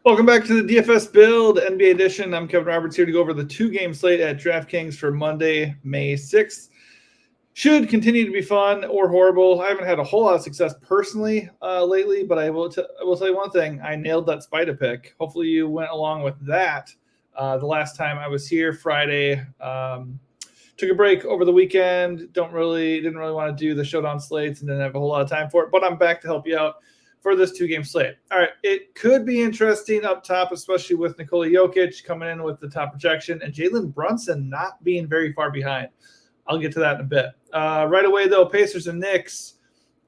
Welcome back to the DFS Build NBA edition. I'm Kevin Roberts here to go over the two-game slate at DraftKings for Monday, May 6th. Should continue to be fun or horrible. I haven't had a whole lot of success personally lately, but I will tell you one thing. I nailed that Spider pick. Hopefully you went along with that the last time I was here Friday. Took a break over the weekend. Didn't really want to do the showdown slates and didn't have a whole lot of time for it, but I'm back to help you out for this two-game slate. All right, it could be interesting up top, especially with Nikola Jokic coming in with the top projection and Jalen Brunson not being very far behind. I'll get to that in a bit. Right away, though, Pacers and Knicks,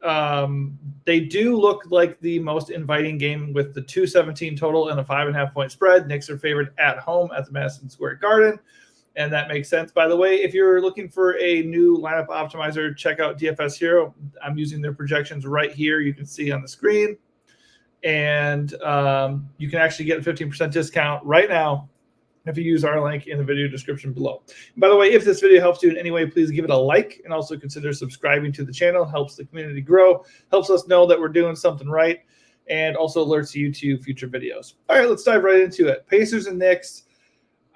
they do look like the most inviting game with the 217 total and a 5.5-point spread. Knicks are favored at home at the Madison Square Garden, and that makes sense. By the way, if you're looking for a new lineup optimizer, check out DFS Hero. I'm using their projections right here. You can see on the screen. And you can actually get a 15% discount right now if you use our link in the video description below. And by the way, if this video helps you in any way, please give it a like and also consider subscribing to the channel. Helps the community grow, helps us know that we're doing something right, and also alerts you to future videos. All right, let's dive right into it. Pacers and Knicks.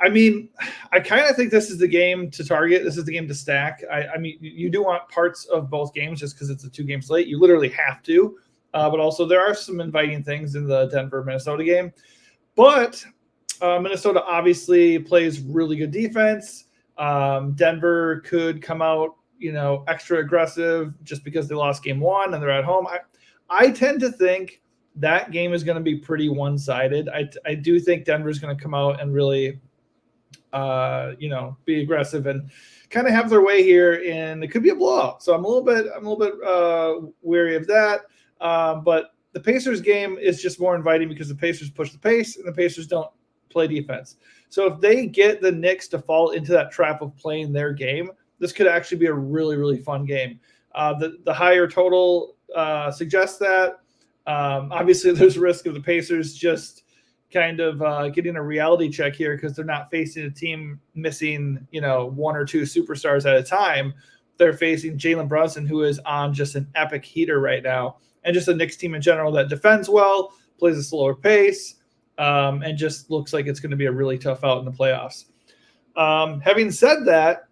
I mean, I kind of think this is the game to target. This is the game to stack. I mean, you do want parts of both games just because it's a two-game slate. You literally have to. But also there are some inviting things in the Denver-Minnesota game. But Minnesota obviously plays really good defense. Denver could come out, extra aggressive just because they lost game one and they're at home. I tend to think that game is going to be pretty one-sided. I do think Denver's going to come out and really be aggressive and kind of have their way here, and it could be a blowout. So I'm a little bit wary of that. But the Pacers game is just more inviting because the Pacers push the pace and the Pacers don't play defense. So if they get the Knicks to fall into that trap of playing their game, this could actually be a really, really fun game. The higher total suggests that. Obviously, there's risk of the Pacers just kind of getting a reality check here because they're not facing a team missing, one or two superstars at a time. They're facing Jalen Brunson, who is on just an epic heater right now, and just a Knicks team in general that defends well, plays a slower pace, and just looks like it's going to be a really tough out in the playoffs. Having said that,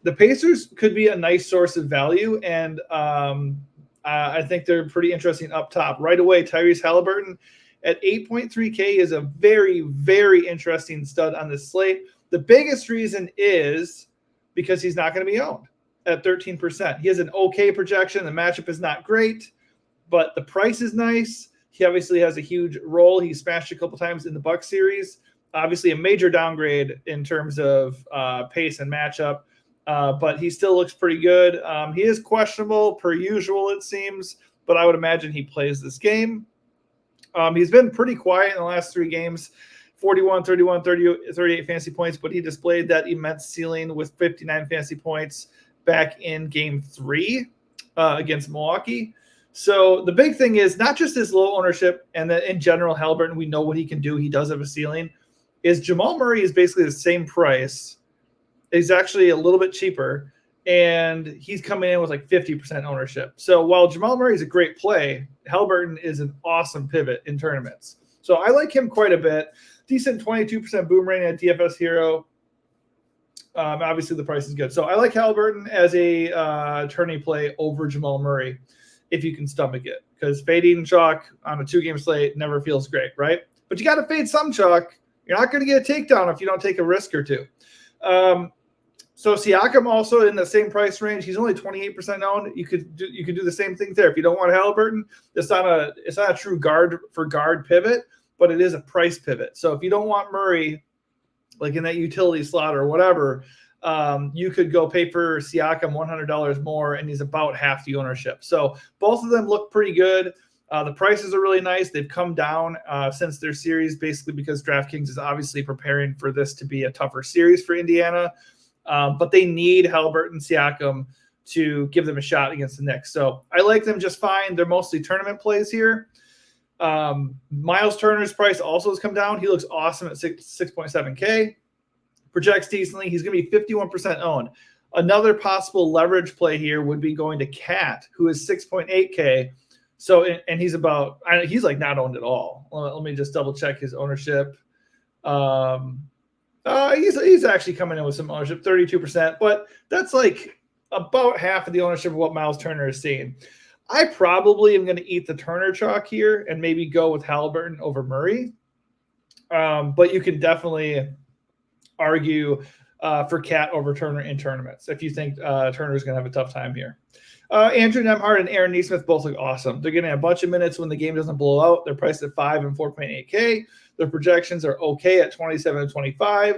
the Pacers could be a nice source of value, and I think they're pretty interesting up top. Right away, Tyrese Halliburton at 8.3K is a very, very interesting stud on this slate. The biggest reason is because he's not going to be owned at 13%. He has an okay projection. The matchup is not great, but the price is nice. He obviously has a huge role. He smashed a couple times in the Bucks series. Obviously a major downgrade in terms of pace and matchup, but he still looks pretty good. He is questionable per usual, it seems, but I would imagine he plays this game. He's been pretty quiet in the last three games, 41, 31, 30, 38 fantasy points, but he displayed that immense ceiling with 59 fantasy points back in game 3 against Milwaukee. So the big thing is not just his low ownership and that in general, Halliburton, we know what he can do. He does have a ceiling. Is Jamal Murray is basically the same price. He's actually a little bit cheaper, and he's coming in with like 50% ownership. So while Jamal Murray is a great play, Halliburton is an awesome pivot in tournaments. So I like him quite a bit. Decent 22% boom rating at DFS Hero. Obviously, the price is good. So I like Halliburton as a tourney play over Jamal Murray if you can stomach it, because fading chalk on a two-game slate never feels great, right? But you got to fade some chalk. You're not going to get a takedown if you don't take a risk or two. So Siakam also in the same price range. He's only 28% owned. You could do the same thing there. If you don't want Halliburton, it's not a true guard for guard pivot, but it is a price pivot. So if you don't want Murray, like in that utility slot or whatever, you could go pay for Siakam $100 more, and he's about half the ownership. So both of them look pretty good. The prices are really nice. They've come down since their series, basically because DraftKings is obviously preparing for this to be a tougher series for Indiana. But they need Halliburton, Siakam to give them a shot against the Knicks. So I like them just fine. They're mostly tournament plays here. Miles Turner's price also has come down. He looks awesome at 6.7K. Projects decently. He's going to be 51% owned. Another possible leverage play here would be going to Cat, who is 6.8K. So, and he's he's like not owned at all. Let me just double check his ownership. He's actually coming in with some ownership, 32%, but that's like about half of the ownership of what Miles Turner is seeing. I probably am going to eat the Turner chalk here and maybe go with Halliburton over Murray. But you can definitely argue for Cat over Turner in tournaments if you think Turner is going to have a tough time here. Andrew Nembhard and Aaron Nesmith both look awesome. They're getting a bunch of minutes when the game doesn't blow out. They're priced at 5 and 4.8K. Their projections are okay at 27 and 25.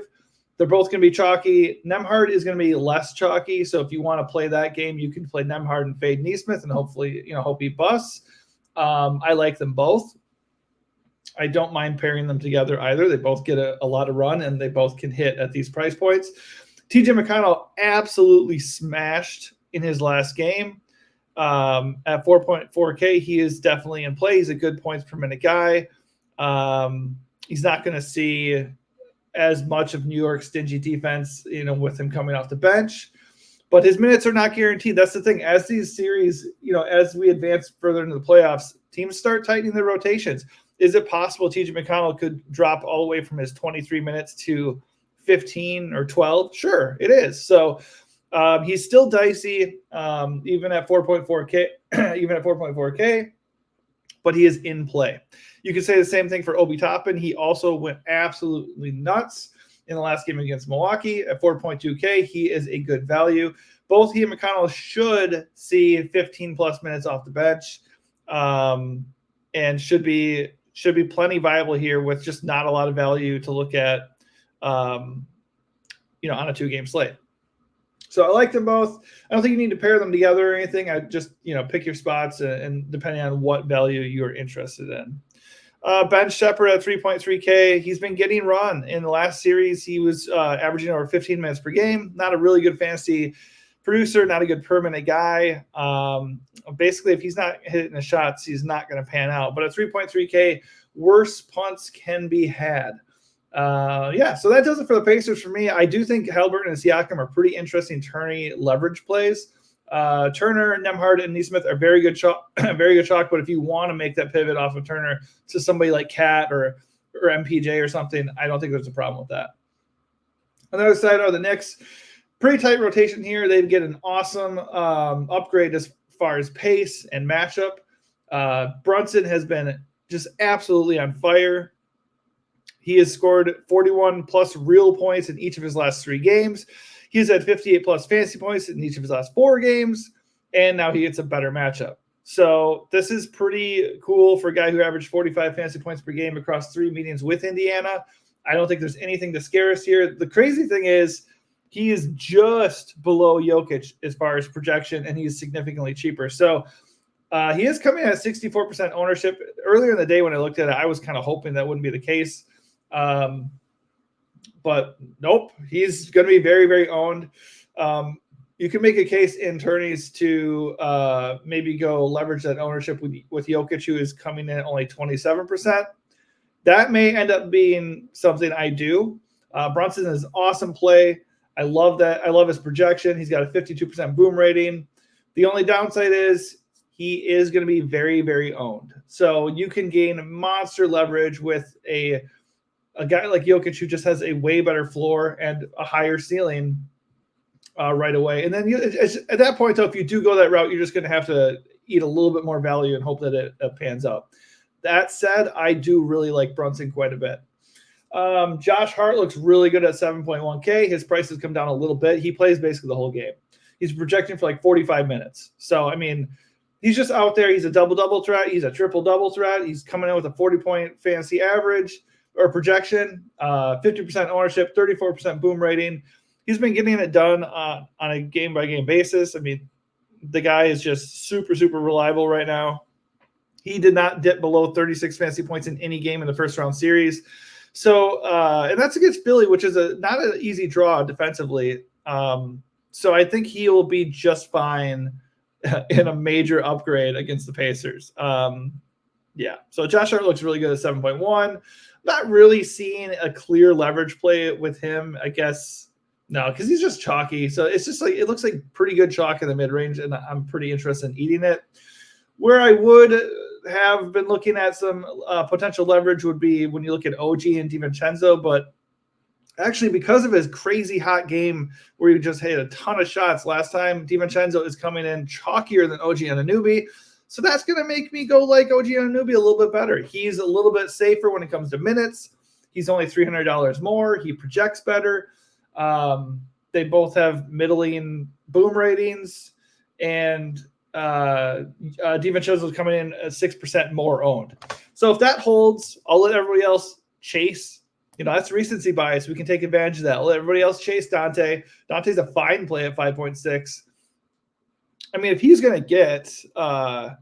They're both going to be chalky. Nembhard is going to be less chalky. So if you want to play that game, you can play Nembhard and fade Nesmith and hopefully, hope he busts. I like them both. I don't mind pairing them together either. They both get a lot of run and they both can hit at these price points. TJ McConnell absolutely smashed in his last game. At 4.4K, he is definitely in play. He's a good points per minute guy. He's not going to see as much of New York's stingy defense, with him coming off the bench. But his minutes are not guaranteed. That's the thing. As these series, as we advance further into the playoffs, teams start tightening their rotations. Is it possible TJ McConnell could drop all the way from his 23 minutes to 15 or 12? Sure, it is. So he's still dicey, even at 4.4K, but he is in play. You can say the same thing for Obi Toppin. He also went absolutely nuts in the last game against Milwaukee at 4.2K. He is a good value. Both he and McConnell should see 15 plus minutes off the bench, and should be plenty viable here with just not a lot of value to look at, on a 2-game slate. So I like them both. I don't think you need to pair them together or anything. I just, pick your spots and depending on what value you're interested in. Ben Shepherd at 3.3K. He's been getting run in the last series. He was averaging over 15 minutes per game. Not a really good fantasy producer, not a good permanent guy. Basically, if he's not hitting the shots, he's not going to pan out. But at 3.3K, worse punts can be had. So that does it for the Pacers for me. I do think Halliburton and Siakam are pretty interesting tourney leverage plays. Turner, Nembhard, and Nesmith are very good chalk. But if you want to make that pivot off of Turner to somebody like Cat or MPJ or something, I don't think there's a problem with that. On the other side are the Knicks. Pretty tight rotation here. They get an awesome upgrade as far as pace and matchup. Brunson has been just absolutely on fire. He has scored 41 plus real points in each of his last 3 games. He's had 58 plus fantasy points in each of his last 4 games, and now he gets a better matchup. So this is pretty cool for a guy who averaged 45 fantasy points per game across 3 meetings with Indiana. I don't think there's anything to scare us here. The crazy thing is he is just below Jokic as far as projection, and he's significantly cheaper. So he is coming at 64% ownership. Earlier in the day when I looked at it, I was kind of hoping that wouldn't be the case. But nope, he's going to be very, very owned. You can make a case in tourneys to maybe go leverage that ownership with Jokic, who is coming in at only 27%. That may end up being something I do. Brunson is awesome play. I love that. I love his projection. He's got a 52% boom rating. The only downside is he is going to be very, very owned. So you can gain monster leverage with a guy like Jokic who just has a way better floor and a higher ceiling right away. And then at that point, though, if you do go that route, you're just going to have to eat a little bit more value and hope that it pans out. That said, I do really like Brunson quite a bit. Josh Hart looks really good at 7.1K. His price has come down a little bit. He plays basically the whole game. He's projecting for like 45 minutes. So, I mean, he's just out there. He's a double-double threat. He's a triple-double threat. He's coming in with a 40-point fantasy average or projection, 50% ownership, 34% boom rating. He's been getting it done on a game-by-game basis. I mean, the guy is just super, super reliable right now. He did not dip below 36 fantasy points in any game in the first-round series. So, and that's against Philly, which is not an easy draw defensively. So I think he will be just fine in a major upgrade against the Pacers. So Josh Hart looks really good at 7.1. Not really seeing a clear leverage play with him, I guess. No, because he's just chalky. So it's just like it looks like pretty good chalk in the mid-range, and I'm pretty interested in eating it. Where I would have been looking at some potential leverage would be when you look at OG and DiVincenzo, but actually because of his crazy hot game where he just hit a ton of shots last time, DiVincenzo is coming in chalkier than OG Anunoby. So that's going to make me go like OG Anunoby a little bit better. He's a little bit safer when it comes to minutes. He's only $300 more. He projects better. They both have middling boom ratings, and DiVincenzo is coming in at 6% more owned. So if that holds, I'll let everybody else chase. That's recency bias. We can take advantage of that. I'll let everybody else chase Dante. Dante's a fine play at 5.6. I mean, if he's going to get, what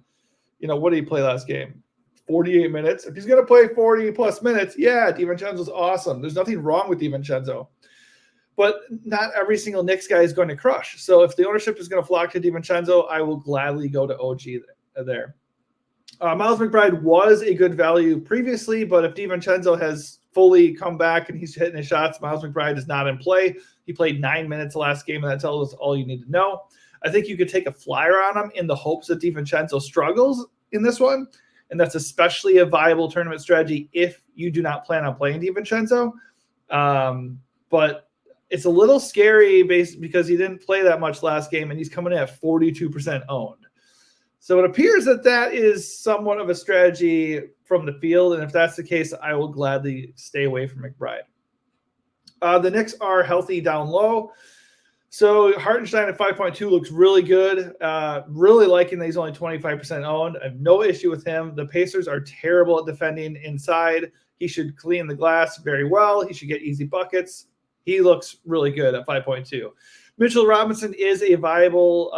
did he play last game? 48 minutes. If he's going to play 40 plus minutes, yeah, DiVincenzo's awesome. There's nothing wrong with DiVincenzo. But not every single Knicks guy is going to crush. So if the ownership is going to flock to DiVincenzo, I will gladly go to OG there. Miles McBride was a good value previously, but if DiVincenzo has fully come back and he's hitting his shots, Miles McBride is not in play. He played 9 minutes last game, and that tells us all you need to know. I think you could take a flyer on him in the hopes that DiVincenzo struggles in this one, and that's especially a viable tournament strategy if you do not plan on playing DiVincenzo. But it's a little scary because he didn't play that much last game, and he's coming in at 42% owned. So it appears that is somewhat of a strategy from the field, and if that's the case, I will gladly stay away from McBride. The Knicks are healthy down low. So Hartenstein at 5.2 looks really good. Really liking that he's only 25% owned. I have no issue with him. The Pacers are terrible at defending inside. He should clean the glass very well. He should get easy buckets. He looks really good at 5.2. Mitchell Robinson is a viable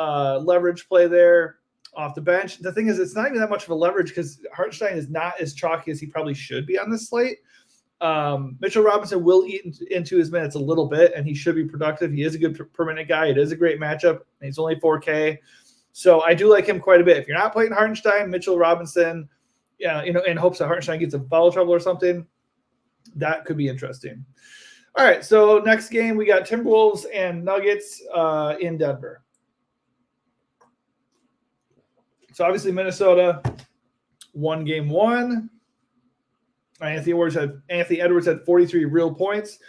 leverage play there off the bench. The thing is, it's not even that much of a leverage because Hartenstein is not as chalky as he probably should be on this slate. Mitchell Robinson will eat into his minutes a little bit, and he should be productive. He is a good per minute guy. It is a great matchup. He's only 4K. So I do like him quite a bit. If you're not playing Hartenstein, Mitchell Robinson, in hopes that Hartenstein gets in foul trouble or something, that could be interesting. All right, so next game, we got Timberwolves and Nuggets in Denver. So obviously Minnesota won game one. Anthony Edwards had 43 real points.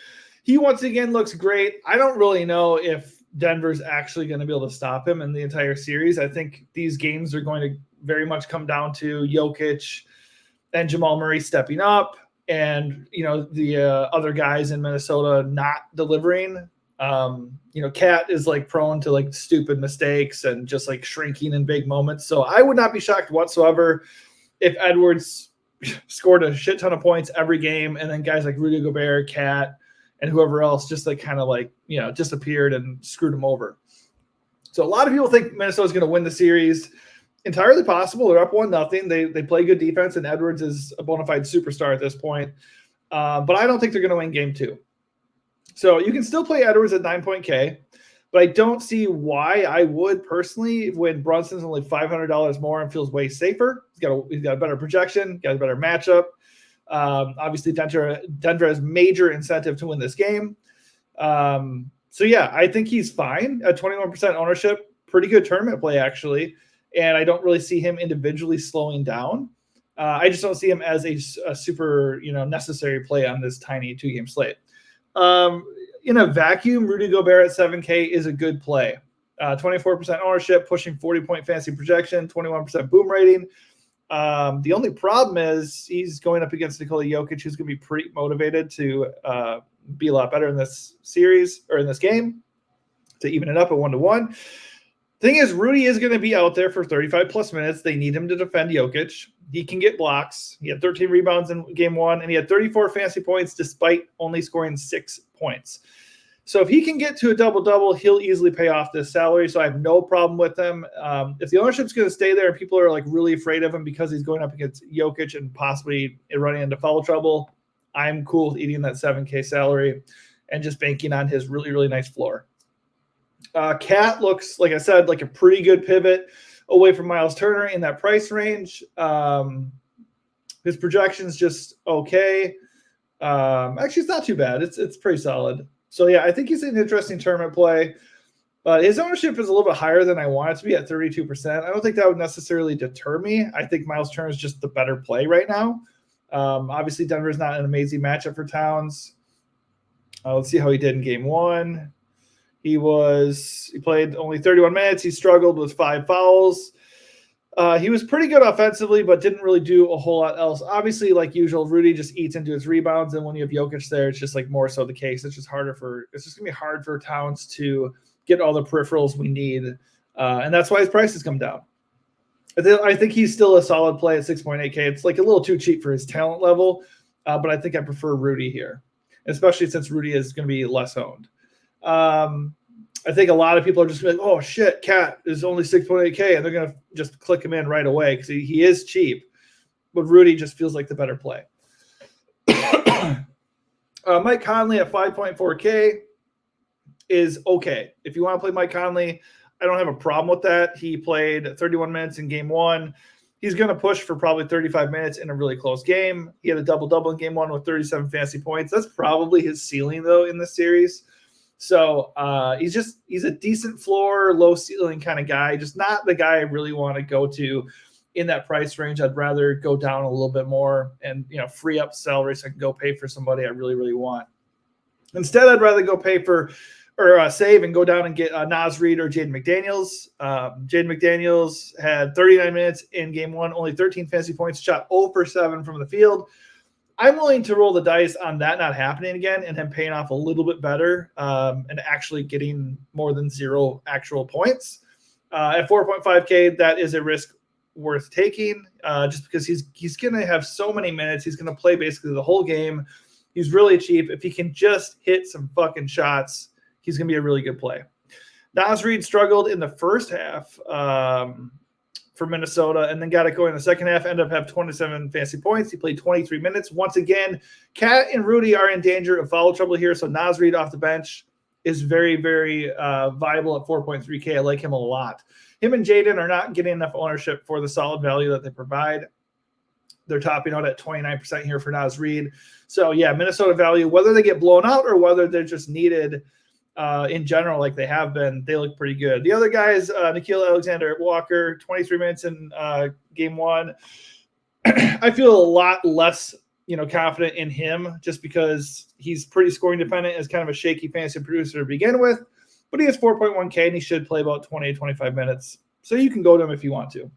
He once again looks great. I don't really know if Denver's actually going to be able to stop him in the entire series. I think these games are going to very much come down to Jokic and Jamal Murray stepping up and, the other guys in Minnesota not delivering. Cat is prone to stupid mistakes and just shrinking in big moments. So I would not be shocked whatsoever if Edwards scored a shit ton of points every game, and then guys like Rudy Gobert, Cat, and whoever else just disappeared and screwed him over. So a lot of people think Minnesota's going to win the series. Entirely possible. They're up 1-0. They play good defense, and Edwards is a bona fide superstar at this point. But I don't think they're going to win game two. So you can still play Edwards at 9.K, but I don't see why I would personally when Brunson's only $500 more and feels way safer. He's got a better projection, got a better matchup. Obviously, Denver has major incentive to win this game. So yeah, I think he's fine at 21% ownership. Pretty good tournament play actually, and I don't really see him individually slowing down. I just don't see him as a super necessary play on this tiny 2-game slate. In a vacuum, Rudy Gobert at 7K is a good play. 24% ownership, pushing 40-point fantasy projection, 21% boom rating. The only problem is he's going up against Nikola Jokic, who's going to be pretty motivated to be a lot better in this series or in this game to even it up at 1-1. Thing is, Rudy is going to be out there for 35-plus minutes. They need him to defend Jokic. He can get blocks. He had 13 rebounds in game one, and he had 34 fantasy points despite only scoring 6 points. So if he can get to a double-double, he'll easily pay off this salary, so I have no problem with him. If the ownership's going to stay there and people are really afraid of him because he's going up against Jokic and possibly running into foul trouble, I'm cool with eating that 7K salary and just banking on his really, really nice floor. Cat looks, like I said, like a pretty good pivot away from Miles Turner in that price range. His projection's just okay. Actually, it's not too bad. It's pretty solid. So, yeah, I think he's an interesting tournament play. But his ownership is a little bit higher than I want it to be at 32%. I don't think that would necessarily deter me. I think Miles Turner is just the better play right now. Obviously, Denver's not an amazing matchup for Towns. Let's see how he did in game one. He played only 31 minutes. He struggled with 5 fouls. He was pretty good offensively, but didn't really do a whole lot else. Obviously, like usual, Rudy just eats into his rebounds, and when you have Jokic there, it's just like more so the case. It's just gonna be hard for Towns to get all the peripherals we need, and that's why his prices come down. I think he's still a solid play at 6.8K. It's like a little too cheap for his talent level, but I think I prefer Rudy here, especially since Rudy is going to be less owned. I think a lot of people are just going to be like, oh, shit, Cat is only 6.8K, and they're going to just click him in right away because he is cheap, but Rudy just feels like the better play. Mike Conley at 5.4K is okay. If you want to play Mike Conley, I don't have a problem with that. He played 31 minutes in game one. He's going to push for probably 35 minutes in a really close game. He had a double-double in game one with 37 fantasy points. That's probably his ceiling, though, in this series. So he's a decent floor, low ceiling kind of guy, just not the guy I really want to go to in that price range. I'd rather go down a little bit more and free up salary so I can go pay for somebody I really, really want. Instead, I'd rather go pay for or save and go down and get Naz Reid or Jaden McDaniels. Jaden McDaniels had 39 minutes in game one, only 13 fantasy points, shot 0 for 7 from the field. I'm willing to roll the dice on that not happening again and him paying off a little bit better and actually getting more than 0 actual points. At 4.5K, that is a risk worth taking just because he's going to have so many minutes. He's going to play basically the whole game. He's really cheap. If he can just hit some fucking shots, he's going to be a really good play. Naz Reid struggled in the first half for Minnesota and then got it going in the second half, ended up having 27 fantasy points. He played 23 minutes. Once again, Cat and Rudy are in danger of foul trouble here, so Naz Reid off the bench is very, very viable at 4.3K. I like him a lot. Him and Jaden are not getting enough ownership for the solid value that they provide. They're topping out at 29% here for Naz Reid. So, yeah, Minnesota value, whether they get blown out or whether they're just needed in general like they have been, they look pretty good. The other guys, Nickeil Alexander-Walker, 23 minutes in game one. I feel a lot less confident in him just because he's pretty scoring dependent as kind of a shaky fantasy producer to begin with. But he has 4.1K and he should play about 20 to 25 minutes. So you can go to him if you want to.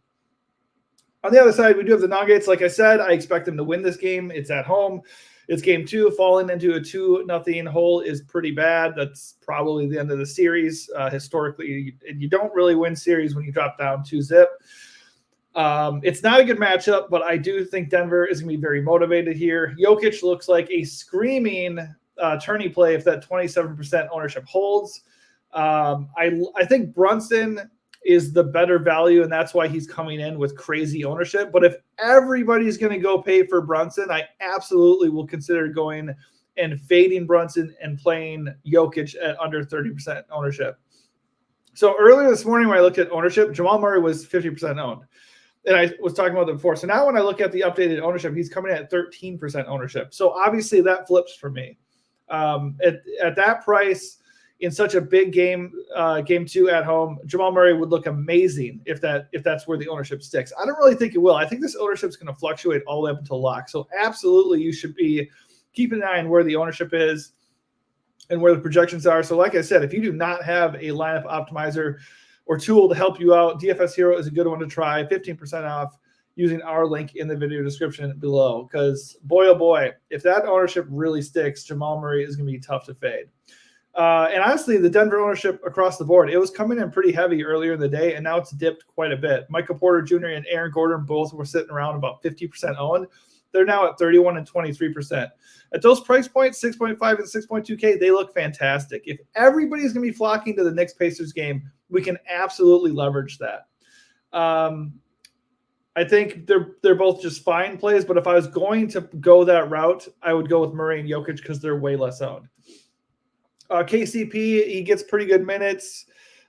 On the other side, we do have the Nuggets. Like I said, I expect them to win this game. It's at home. It's game two. Falling into a 2-0 hole is pretty bad. That's probably the end of the series. Historically, you don't really win series when you drop down 2-0. It's not a good matchup, but I do think Denver is going to be very motivated here. Jokic looks like a screaming tourney play if that 27% ownership holds. I think Brunson is the better value, and that's why he's coming in with crazy ownership. But if everybody's going to go pay for Brunson, I absolutely will consider going and fading Brunson and playing Jokic at under 30% ownership. So earlier this morning when I looked at ownership, Jamal Murray was 50% owned. And I was talking about that before. So now when I look at the updated ownership, he's coming in at 13% ownership. So obviously that flips for me. At that price, in such a big game, game two at home, Jamal Murray would look amazing if that's where the ownership sticks. I don't really think it will. I think this ownership is going to fluctuate all the way up until lock. So absolutely, you should be keeping an eye on where the ownership is and where the projections are. So like I said, if you do not have a lineup optimizer or tool to help you out, DFS Hero is a good one to try. 15% off using our link in the video description below. Because boy, oh boy, if that ownership really sticks, Jamal Murray is going to be tough to fade. And honestly, the Denver ownership across the board, it was coming in pretty heavy earlier in the day, and now it's dipped quite a bit. Michael Porter Jr. and Aaron Gordon both were sitting around about 50% owned. They're now at 31 and 23%. At those price points, 6.5 and 6.2K, they look fantastic. If everybody's going to be flocking to the Knicks-Pacers game, we can absolutely leverage that. I think they're both just fine plays, but if I was going to go that route, I would go with Murray and Jokic because they're way less owned. KCP, he gets pretty good minutes.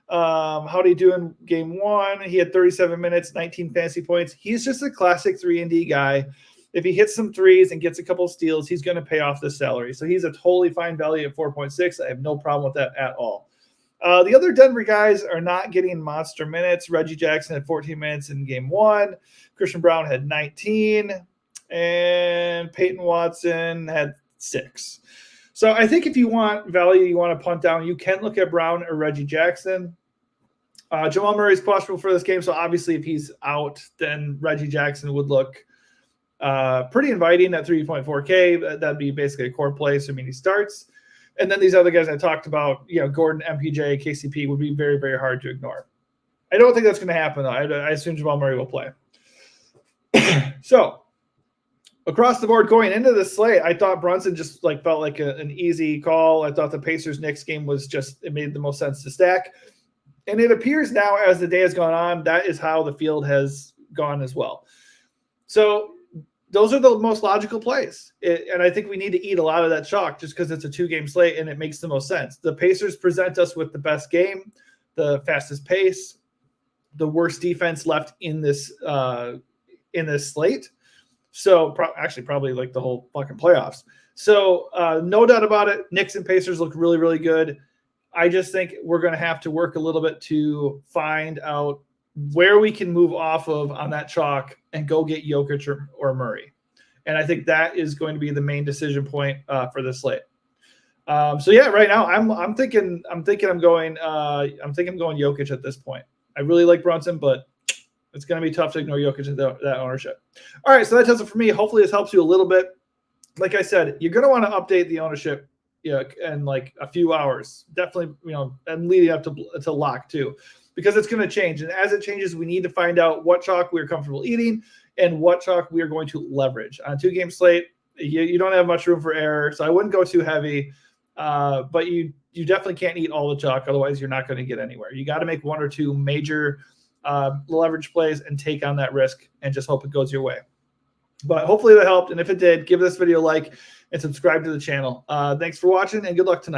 How did he do in game one? He had 37 minutes, 19 fantasy points. He's just a classic 3-and-D guy. If he hits some threes and gets a couple of steals, he's going to pay off the salary. So he's a totally fine value at 4.6. I have no problem with that at all. The other Denver guys are not getting monster minutes. Reggie Jackson had 14 minutes in game 1. Christian Brown had 19. And Peyton Watson had 6. So I think if you want value, you want to punt down, you can look at Brown or Reggie Jackson. Jamal Murray is questionable for this game, so obviously if he's out, then Reggie Jackson would look pretty inviting at 3.4K. That'd be basically a core play, assuming he starts. And then these other guys I talked about, Gordon, MPJ, KCP would be very, very hard to ignore. I don't think that's going to happen, though. I assume Jamal Murray will play. So across the board going into the slate, I thought Brunson just felt like an easy call. I thought the Pacers-Knicks game it made the most sense to stack. And it appears now as the day has gone on, that is how the field has gone as well. So those are the most logical plays. And I think we need to eat a lot of that chalk just because it's a 2-game slate and it makes the most sense. The Pacers present us with the best game, the fastest pace, the worst defense left in this slate. So probably like the whole fucking playoffs. So no doubt about it. Knicks and Pacers look really, really good. I just think we're going to have to work a little bit to find out where we can move off of on that chalk and go get Jokic or Murray. And I think that is going to be the main decision point for this slate. So yeah, right now I'm thinking I'm going Jokic at this point. I really like Brunson, but it's going to be tough to ignore Jokic at that ownership. All right, so that does it for me. Hopefully this helps you a little bit. Like I said, you're going to want to update the ownership in like a few hours. Definitely, and leading up to lock too, because it's going to change. And as it changes, we need to find out what chalk we're comfortable eating and what chalk we are going to leverage. On a 2-game slate, you don't have much room for error, so I wouldn't go too heavy. But you definitely can't eat all the chalk, otherwise you're not going to get anywhere. You got to make 1 or 2 major leverage plays and take on that risk and just hope it goes your way. But hopefully that helped. And if it did, give this video a like and subscribe to the channel. Thanks for watching and good luck tonight.